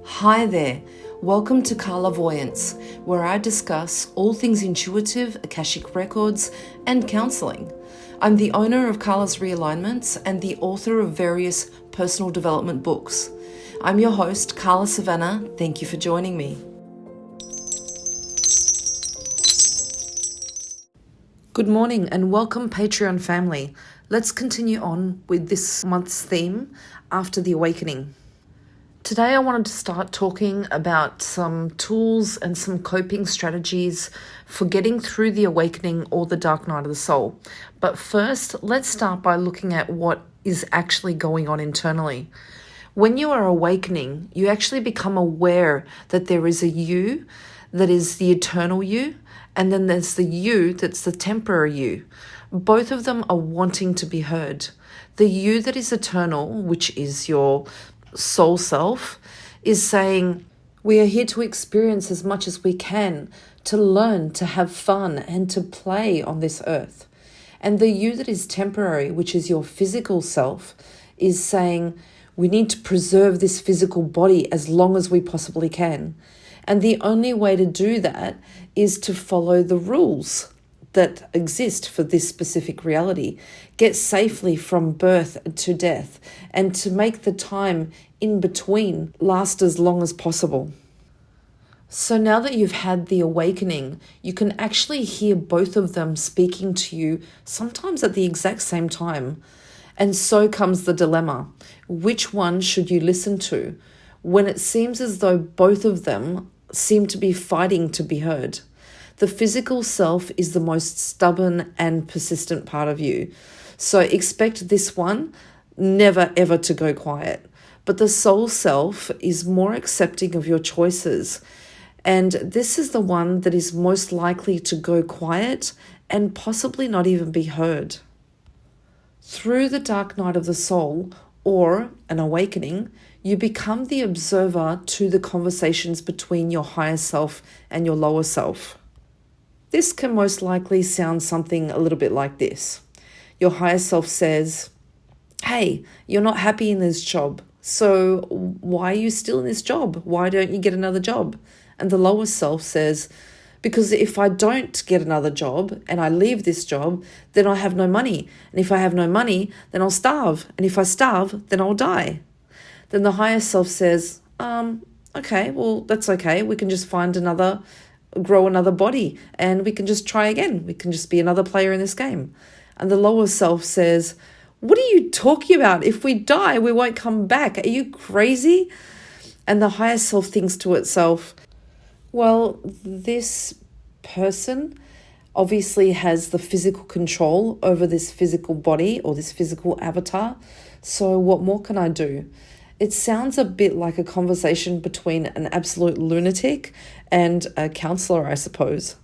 Hi there, welcome to CarlaVoyance, where I discuss all things intuitive, Akashic records, and counselling. I'm the owner of Carla's Realignments and the author of various personal development books. I'm your host, Carla Savannah. Thank you for joining me. Good morning and welcome, Patreon family. Let's continue on with this month's theme, After the Awakening. Today I wanted to start talking about some tools and some coping strategies for getting through the awakening or the dark night of the soul. But first, let's start by looking at what is actually going on internally. When you are awakening, you actually become aware that there is a you that is the eternal you, and then there's the you that's the temporary you. Both of them are wanting to be heard. The you that is eternal, which is your soul self, is saying, we are here to experience as much as we can, to learn, to have fun, and to play on this earth. And the you that is temporary, which is your physical self, is saying, we need to preserve this physical body as long as we possibly can. And the only way to do that is to follow the rules that exist for this specific reality, get safely from birth to death, and to make the time in between last as long as possible. So now that you've had the awakening, you can actually hear both of them speaking to you, sometimes at the exact same time. And so comes the dilemma. Which one should you listen to when it seems as though both of them seem to be fighting to be heard? The physical self is the most stubborn and persistent part of you. So expect this one never ever to go quiet. But the soul self is more accepting of your choices. And this is the one that is most likely to go quiet and possibly not even be heard. Through the dark night of the soul, or an awakening, you become the observer to the conversations between your higher self and your lower self. This can most likely sound something a little bit like this. Your higher self says, hey, you're not happy in this job, so why are you still in this job? Why don't you get another job? And the lower self says, because if I don't get another job and I leave this job, then I have no money. And if I have no money, then I'll starve. And if I starve, then I'll die. Then the higher self says, okay, well, that's okay. We can just grow another body, and we can just try again. We can just be another player in this game. And the lower self says, what are you talking about? If we die, we won't come back. Are you crazy? And the higher self thinks to itself, well, this person obviously has the physical control over this physical body or this physical avatar. So what more can I do? It sounds a bit like a conversation between an absolute lunatic and a counselor, I suppose.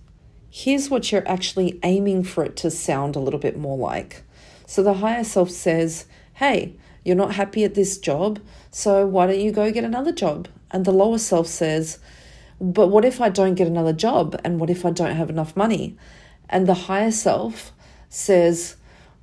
Here's what you're actually aiming for it to sound a little bit more like. So the higher self says, hey, you're not happy at this job, so why don't you go get another job? And the lower self says, but what if I don't get another job? And what if I don't have enough money? And the higher self says,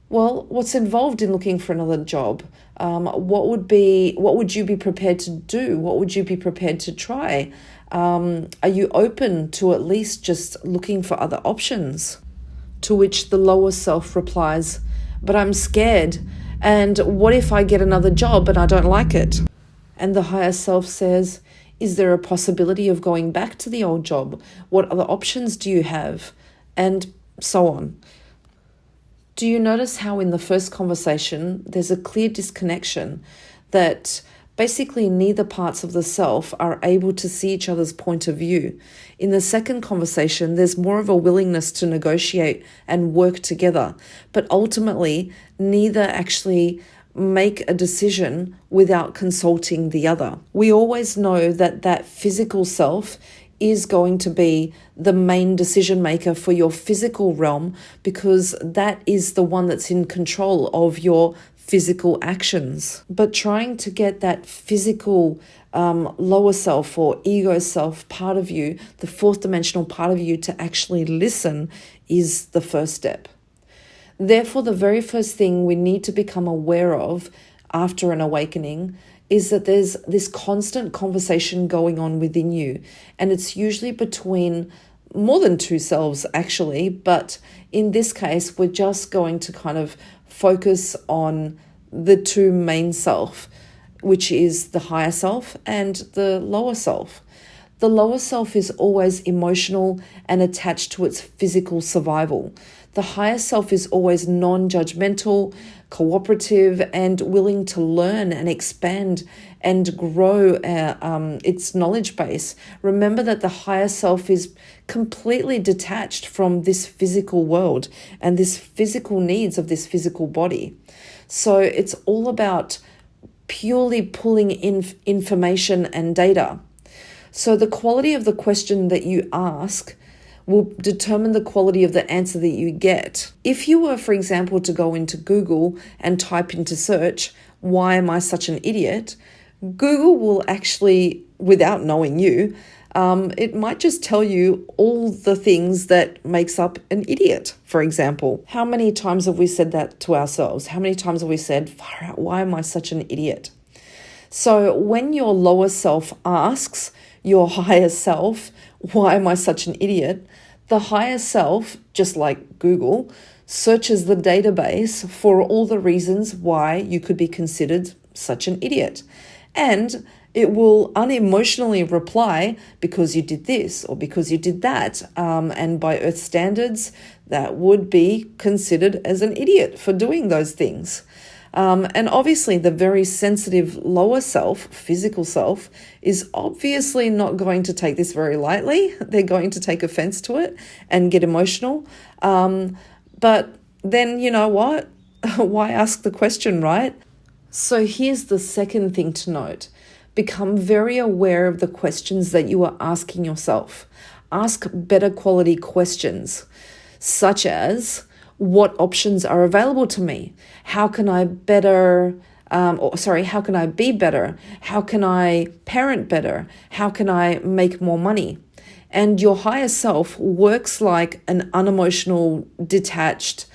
well, what's involved in looking for another job? What would you be prepared to do? What would you be prepared to try? Are you open to at least just looking for other options? To which the lower self replies, but I'm scared. And what if I get another job and I don't like it? And the higher self says, is there a possibility of going back to the old job? What other options do you have? And so on. Do you notice how in the first conversation, there's a clear disconnection that basically neither parts of the self are able to see each other's point of view? In the second conversation, there's more of a willingness to negotiate and work together, but ultimately neither actually make a decision without consulting the other. We always know that that physical self is going to be the main decision maker for your physical realm, because that is the one that's in control of your physical actions. But trying to get that physical lower self or ego self part of you, the fourth dimensional part of you, to actually listen is the first step. Therefore, the very first thing we need to become aware of after an awakening is that there's this constant conversation going on within you, and it's usually between more than two selves actually, but in this case we're just going to kind of focus on the two main self, which is the higher self and the lower self. The lower self is always emotional and attached to its physical survival. The higher self is always non-judgmental, cooperative, and willing to learn and expand and grow its knowledge base. Remember that the higher self is completely detached from this physical world and this physical needs of this physical body. So it's all about purely pulling in information and data. So the quality of the question that you ask will determine the quality of the answer that you get. If you were, for example, to go into Google and type into search, "Why am I such an idiot?" Google will actually, without knowing you, it might just tell you all the things that makes up an idiot, for example. How many times have we said that to ourselves? How many times have we said, "Why am I such an idiot?" So when your lower self asks your higher self, "Why am I such an idiot?" the higher self, just like Google, searches the database for all the reasons why you could be considered such an idiot. And it will unemotionally reply, "Because you did this," or "because you did that." And by Earth standards, that would be considered as an idiot for doing those things. And obviously the very sensitive lower self, physical self, is obviously not going to take this very lightly. They're going to take offense to it and get emotional. But then, you know what? Why ask the question, right? So here's the second thing to note. Become very aware of the questions that you are asking yourself. Ask better quality questions, such as, what options are available to me? How can I better, how can I be better? How can I parent better? How can I make more money? And your higher self works like an unemotional, detached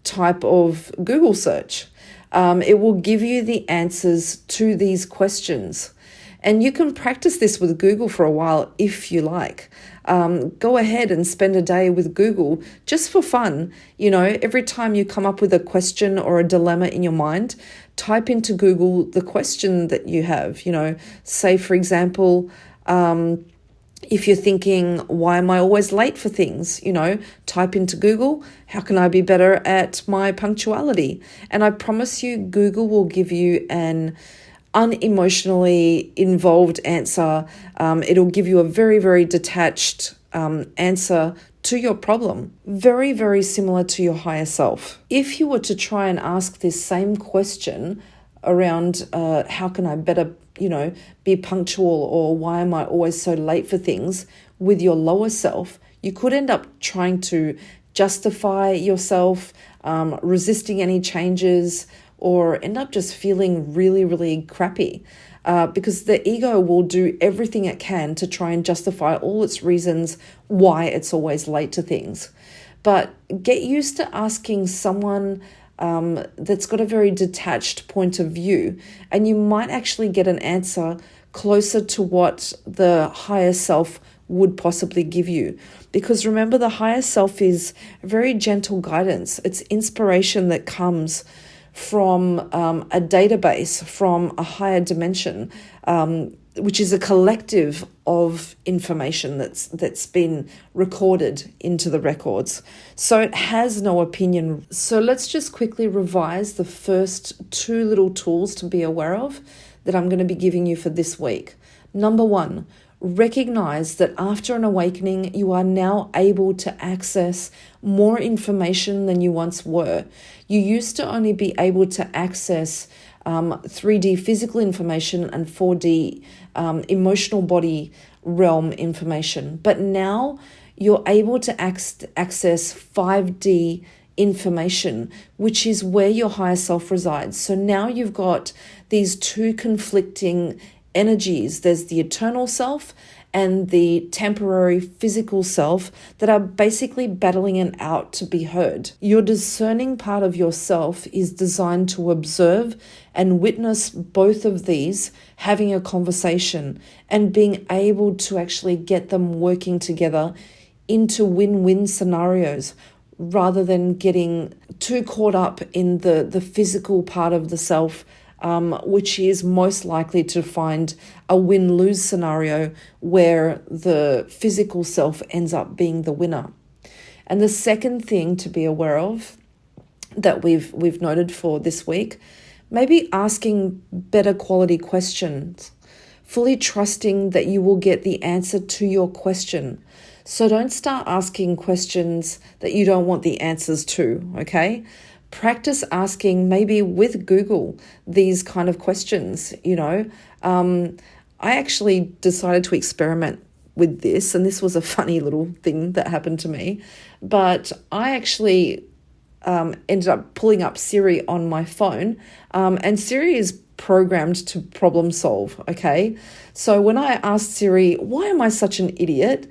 type of Google search. It will give you the answers to these questions. And you can practice this with Google for a while if you like. Go ahead and spend a day with Google just for fun. You know, every time you come up with a question or a dilemma in your mind, type into Google the question that you have. You know, say, for example, if you're thinking, "Why am I always late for things?" You know, type into Google, "How can I be better at my punctuality?" And I promise you, Google will give you an unemotionally involved answer. It'll give you a very, very detached answer to your problem. Very, very similar to your higher self. If you were to try and ask this same question around how can I better, be punctual, or why am I always so late for things with your lower self, you could end up trying to justify yourself, resisting any changes, or end up just feeling really, really crappy because the ego will do everything it can to try and justify all its reasons why it's always late to things. But get used to asking someone that's got a very detached point of view, and you might actually get an answer closer to what the higher self would possibly give you. Because remember, the higher self is very gentle guidance. It's inspiration that comes from a database, from a higher dimension, which is a collective of information that's been recorded into the records. So it has no opinion. So let's just quickly revise the first two little tools to be aware of that I'm going to be giving you for this week. Number one, recognize that after an awakening, you are now able to access more information than you once were. You used to only be able to access 3D physical information and 4D emotional body realm information. But now you're able to access 5D information, which is where your higher self resides. So now you've got these two conflicting energies. There's the eternal self and the temporary physical self that are basically battling it out to be heard. Your discerning part of yourself is designed to observe and witness both of these having a conversation and being able to actually get them working together into win-win scenarios, rather than getting too caught up in the physical part of the self, which is most likely to find a win-lose scenario where the physical self ends up being the winner. And the second thing to be aware of that we've noted for this week, maybe asking better quality questions, fully trusting that you will get the answer to your question. So don't start asking questions that you don't want the answers to, okay? Practice asking, maybe with Google, these kind of questions, I actually decided to experiment with this, and this was a funny little thing that happened to me. But I actually ended up pulling up Siri on my phone, and Siri is programmed to problem solve, okay? So when I asked Siri, why am I such an idiot?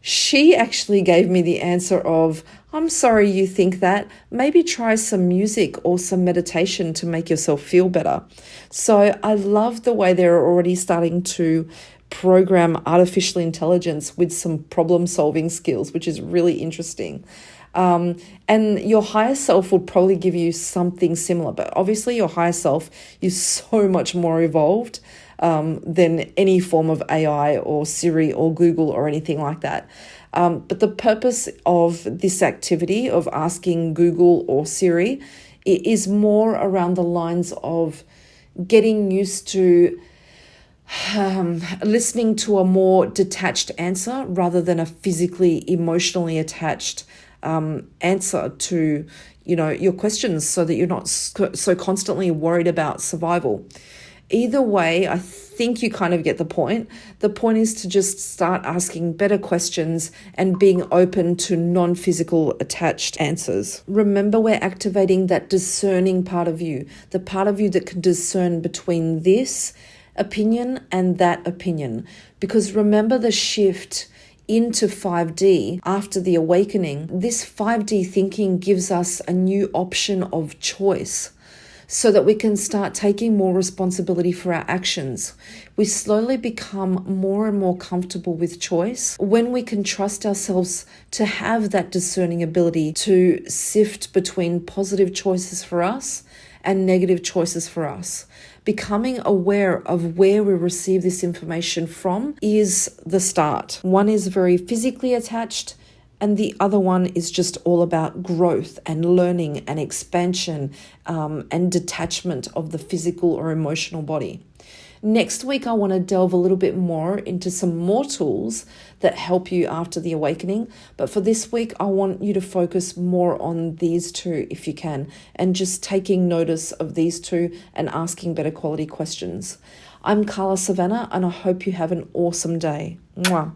She actually gave me the answer of, I'm sorry you think that. Maybe try some music or some meditation to make yourself feel better. So I love the way they're already starting to program artificial intelligence with some problem solving skills, which is really interesting. And your higher self will probably give you something similar, but obviously your higher self is so much more evolved than any form of AI or Siri or Google or anything like that. But the purpose of this activity of asking Google or Siri is more around the lines of getting used to listening to a more detached answer rather than a physically, emotionally attached answer to your questions, so that you're not so constantly worried about survival. Either way, I think you kind of get the point. The point is to just start asking better questions and being open to non-physical attached answers. Remember, we're activating that discerning part of you, the part of you that can discern between this opinion and that opinion. Because remember the shift into 5D after the awakening, this 5D thinking gives us a new option of choice, so that we can start taking more responsibility for our actions. We slowly become more and more comfortable with choice when we can trust ourselves to have that discerning ability to sift between positive choices for us and negative choices for us. Becoming aware of where we receive this information from is the start. One is very physically attached, and the other one is just all about growth and learning and expansion and detachment of the physical or emotional body. Next week, I want to delve a little bit more into some more tools that help you after the awakening. But for this week, I want you to focus more on these two if you can, and just taking notice of these two and asking better quality questions. I'm Carla Savannah, and I hope you have an awesome day. Mwah.